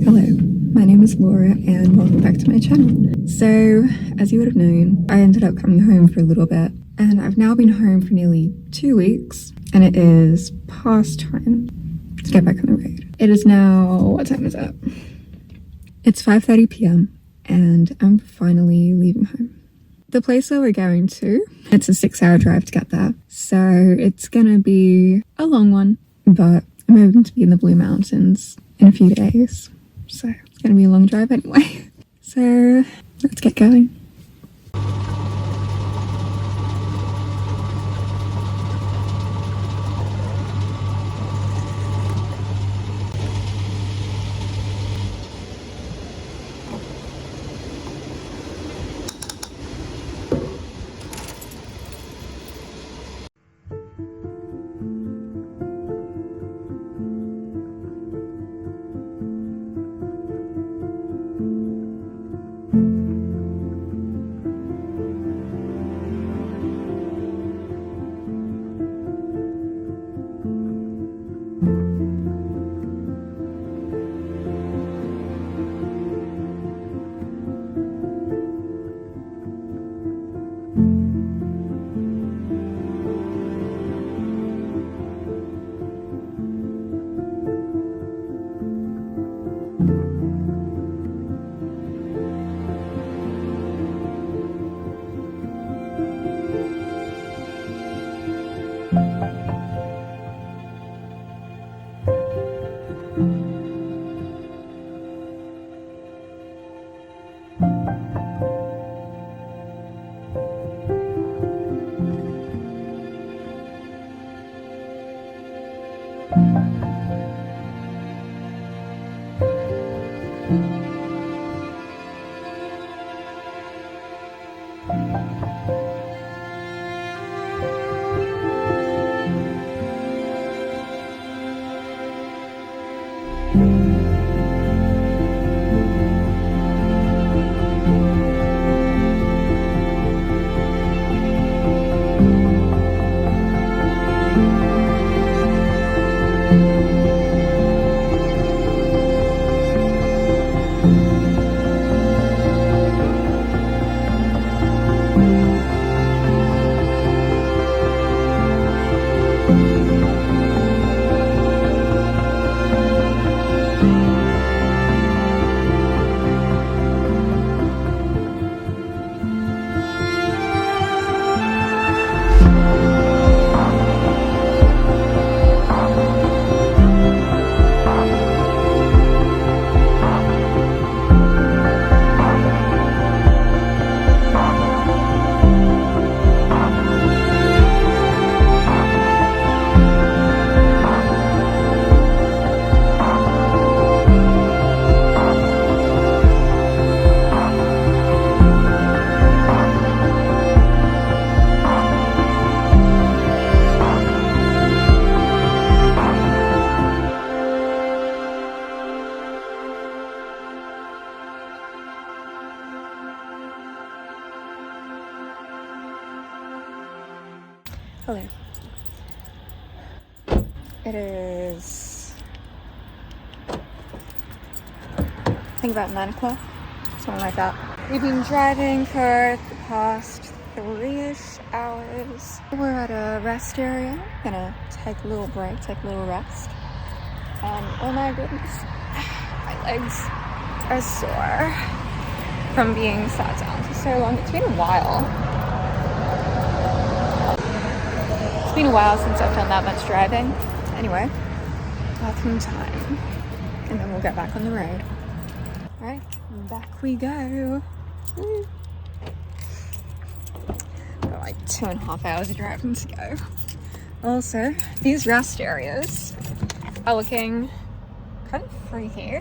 Hello, my name is Laura and welcome back to my channel. So, as you would have known, I ended up coming home for a little bit and I've now been home for nearly 2 weeks and it is past time to get back on the road. It is now, what time is it? It's 5:30 p.m. and I'm finally leaving home. The place where we're going to, it's a 6-hour drive to get there. So it's gonna be a long one, but I'm hoping to be in the Blue Mountains in a few days. So it's gonna be a long drive anyway. So let's get going. Hello. It is, I think about 9 o'clock, something like that. We've been driving for the past 3-ish hours. We're at a rest area. Gonna take a little break, take a little rest. And oh my goodness, my legs are sore. from being sat down for so long. It's been a while. It's been a while since I've done that much driving. Anyway, bathroom time. And then we'll get back on the road. Alright, back we go. Woo. Got like 2.5 hours of driving to go. Also, these rest areas are looking kind of freaky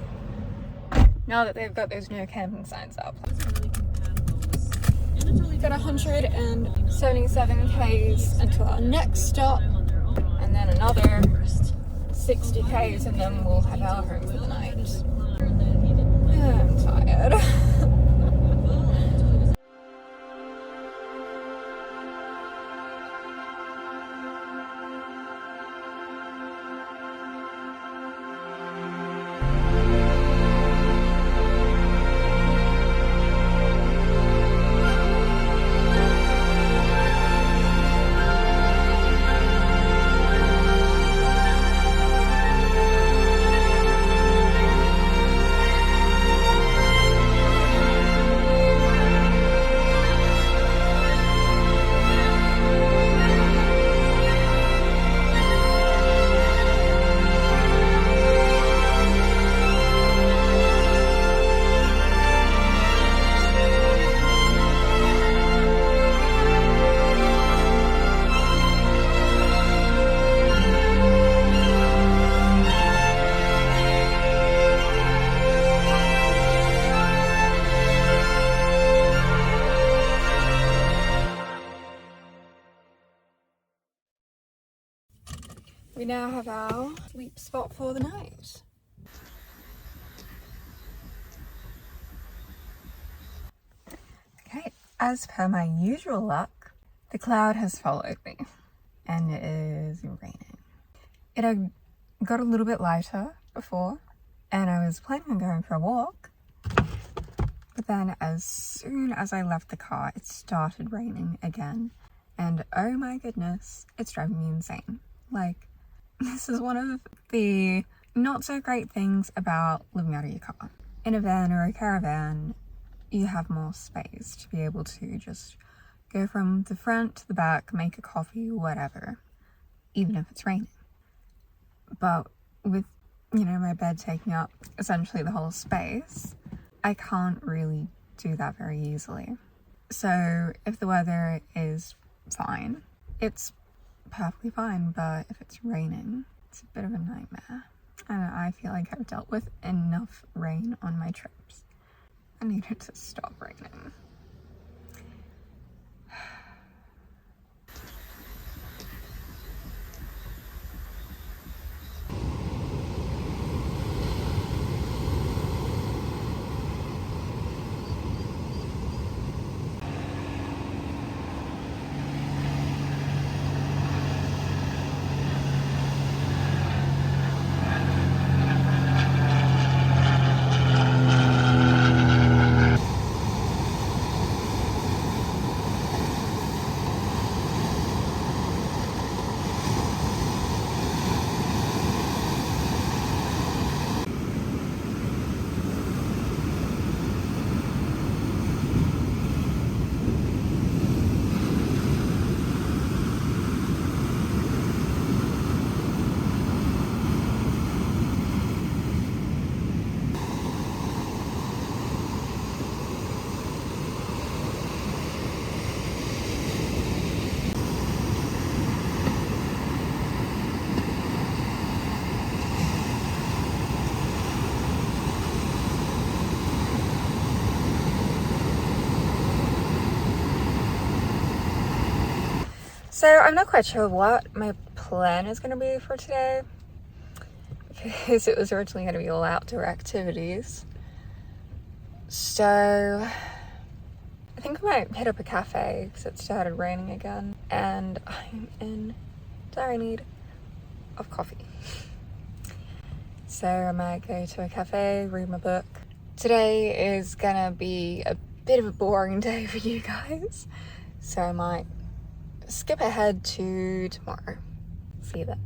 now that they've got those no camping signs up. Got 177 k's until our next stop, and then another 60 k's, and then we'll have our home for the night. I'm tired. We now have our sleep spot for the night. Okay, as per my usual luck, the cloud has followed me and it is raining. It had got a little bit lighter before and I was planning on going for a walk, but then as soon as I left the car, it started raining again. And oh my goodness, it's driving me insane. Like, this is one of the not so great things about living out of your car. In a van or a caravan, you have more space to be able to just go from the front to the back, make a coffee, whatever, even if it's raining. But with, you know, my bed taking up essentially the whole space, I can't really do that very easily. So if the weather is fine, it's perfectly fine, but if it's raining, it's a bit of a nightmare. And I feel like I've dealt with enough rain on my trips. I need it to stop raining. So I'm not quite sure what my plan is going to be for today, because it was originally going to be all outdoor activities. So I think I might hit up a cafe because it started raining again and I'm in dire need of coffee. So I might go to a cafe, read my book. Today is gonna be a bit of a boring day for you guys, so I might skip ahead to tomorrow. See you then.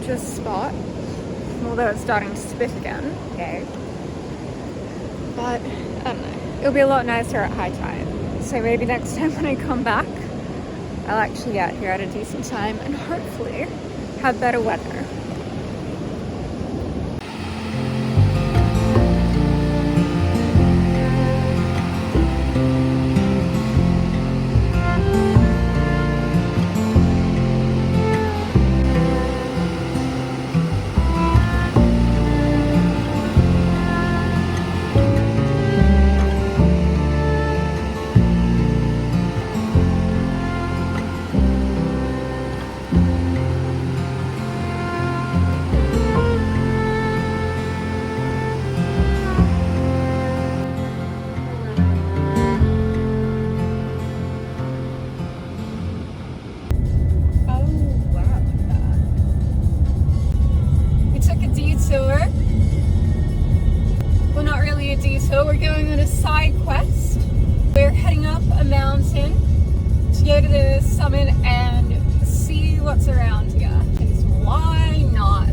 gorgeous spot, although it's starting to spit again. Okay. But I don't know, it'll be a lot nicer at high tide. So maybe next time when I come back, I'll actually get here at a decent time and hopefully have better weather. Well, not really a detour, we're going on a side quest. We're heading up a mountain to go to the summit and see what's around here, because why not?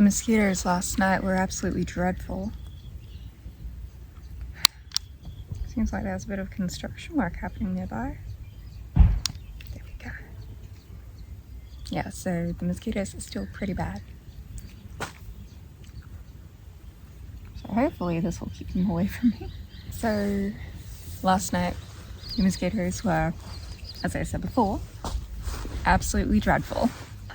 mosquitoes last night were absolutely dreadful. Seems like there's a bit of construction work happening nearby. There we go. Yeah, so the mosquitoes are still pretty bad. So hopefully this will keep them away from me. So last night the mosquitoes were, as I said before, absolutely dreadful.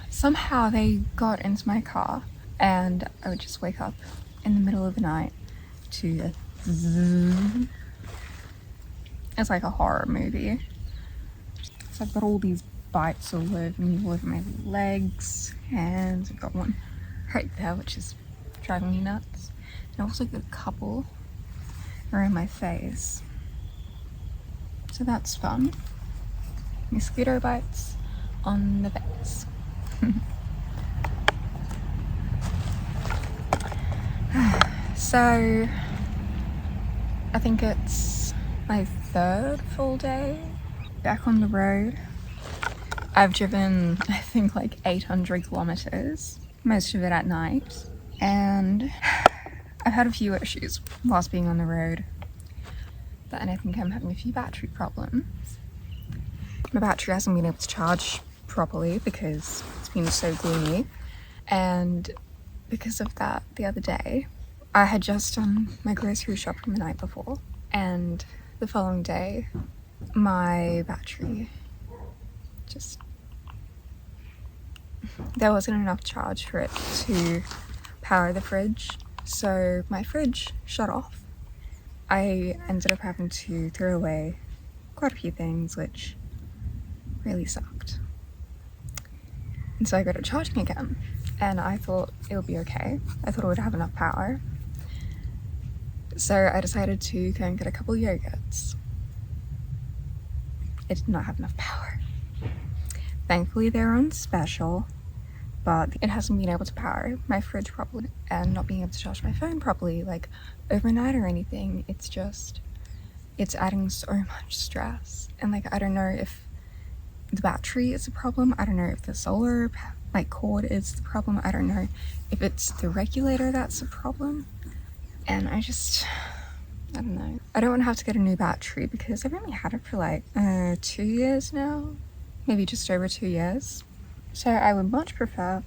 Somehow they got into my car and I would just wake up in the middle of the night to zzz. It's like a horror movie. So I've got all these bites all over me, all over my legs, and I've got one right there which is driving me nuts. And I've also got a couple around my face. So that's fun. Mosquito bites on the face. So I think it's my third full day back on the road. I've driven, I think, like 800 kilometers, most of it at night, and I've had a few issues whilst being on the road. But I think I'm having a few battery problems. My battery hasn't been able to charge properly because it's been so gloomy, and because of that, the other day I had just done my grocery shopping the night before, and the following day my battery just, there wasn't enough charge for it to power the fridge, so my fridge shut off. I ended up having to throw away quite a few things, which really sucked. And so I got it charging again, and I thought it would be okay. I thought it would have enough power. So I decided to go and get a couple of yogurts. It did not have enough power. Thankfully they're on special, but it hasn't been able to power my fridge properly, and not being able to charge my phone properly, like overnight or anything. It's just, it's adding so much stress. And like, I don't know if the battery is a problem. I don't know if the solar like cord is the problem. I don't know if it's the regulator that's the problem. And I don't know. I don't want to have to get a new battery because I've only had it for like 2 years now, maybe just over 2 years. So I would much prefer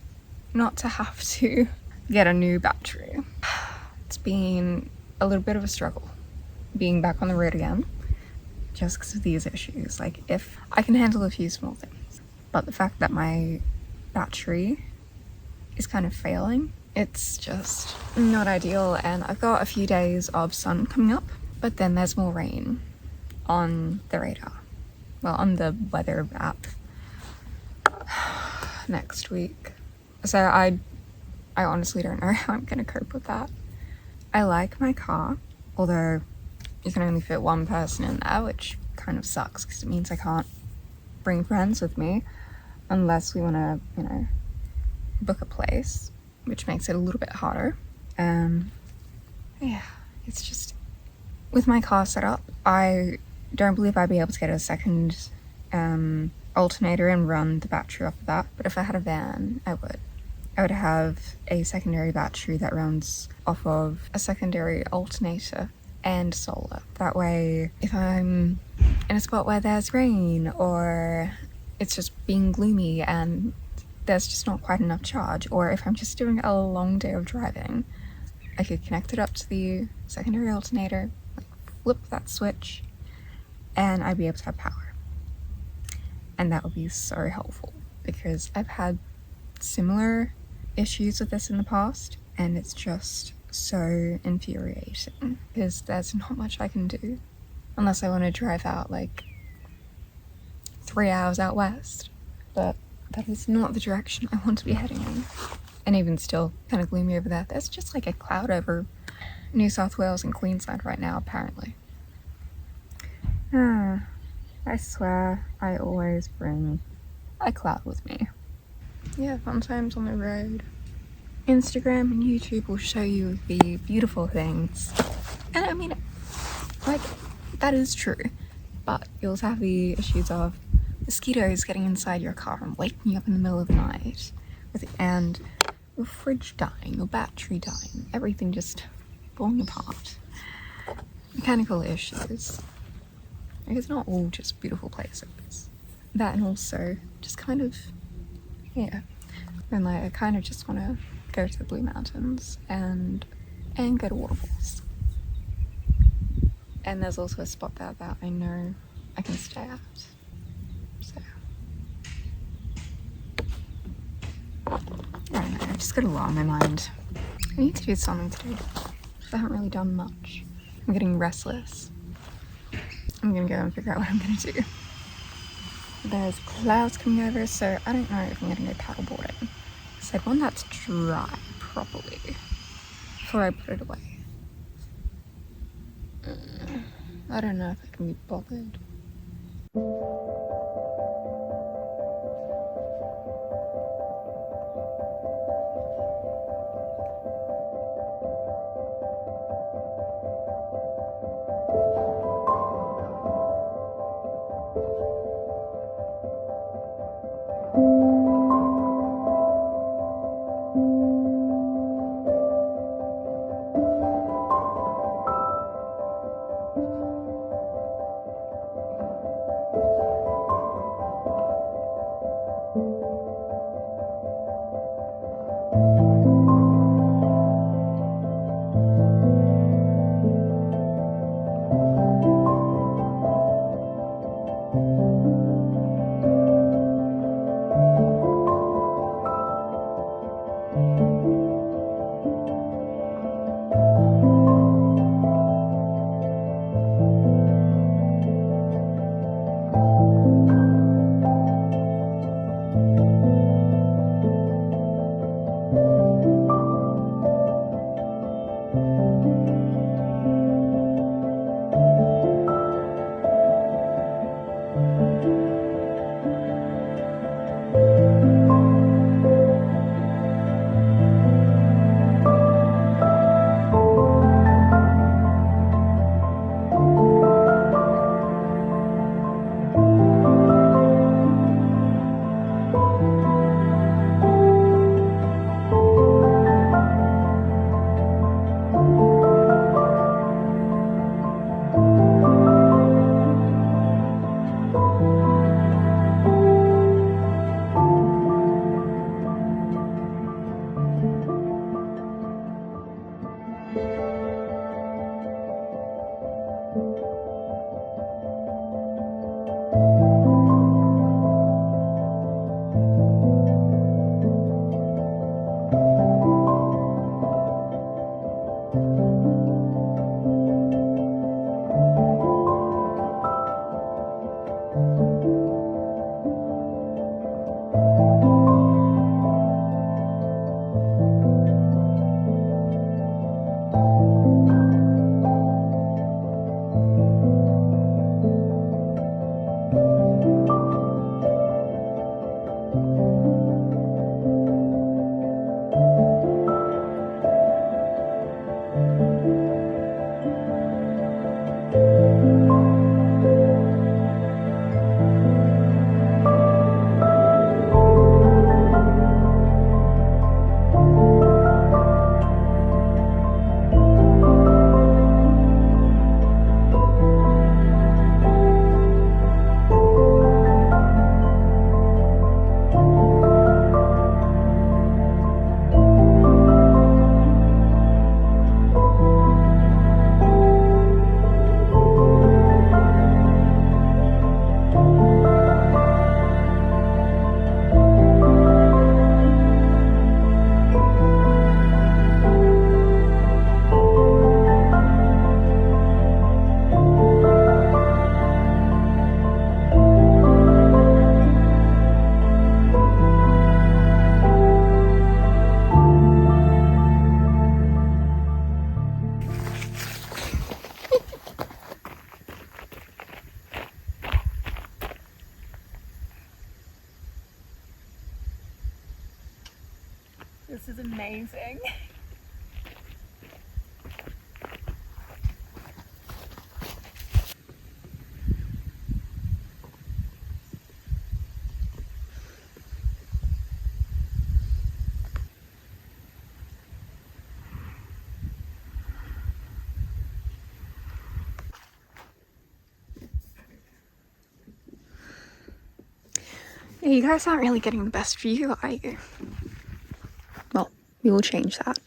not to have to get a new battery. It's been a little bit of a struggle being back on the road again, just because of these issues. Like, if I can handle a few small things, but the fact that my battery is kind of failing, it's just not ideal. And I've got a few days of sun coming up, but then there's more rain on the radar, well, on the weather app next week. So I honestly don't know how I'm gonna cope with that. I like my car, although you can only fit one person in there, which kind of sucks because it means I can't bring friends with me unless we want to, you know, book a place, which makes it a little bit harder. Yeah, it's just, with my car setup, I don't believe I'd be able to get a second alternator and run the battery off of that. But if I had a van, I would have a secondary battery that runs off of a secondary alternator and solar. That way, if I'm in a spot where there's rain or it's just being gloomy and there's just not quite enough charge, or if I'm just doing a long day of driving, I could connect it up to the secondary alternator, like flip that switch, and I'd be able to have power. And that would be so helpful because I've had similar issues with this in the past, and it's just so infuriating because there's not much I can do unless I want to drive out like 3 hours out west, but that is not the direction I want to be heading in. And even still, kind of gloomy over there. There's just like a cloud over New South Wales and Queensland right now, apparently. I swear I always bring a cloud with me. Yeah, fun times on the road. Instagram and YouTube will show you the beautiful things. And I mean, like, that is true. But you also have the issues of mosquitoes getting inside your car and waking you up in the middle of the night. And your fridge dying, your battery dying, everything just falling apart. Mechanical issues. It's not all just beautiful places. That, and also just kind of, yeah. And like I kind of just want to go to the Blue Mountains and go to waterfalls. And there's also a spot there that I know I can stay at. So I don't know, I've just got a lot on my mind. I need to do something today. I haven't really done much. I'm getting restless. I'm gonna go and figure out what I'm gonna do. There's clouds coming over, so I don't know if I'm gonna go paddleboarding. So I'd want that to dry properly before I put it away. I don't know if I can be bothered. This is amazing. Yeah, you guys aren't really getting the best view, are you? Well, we will change that.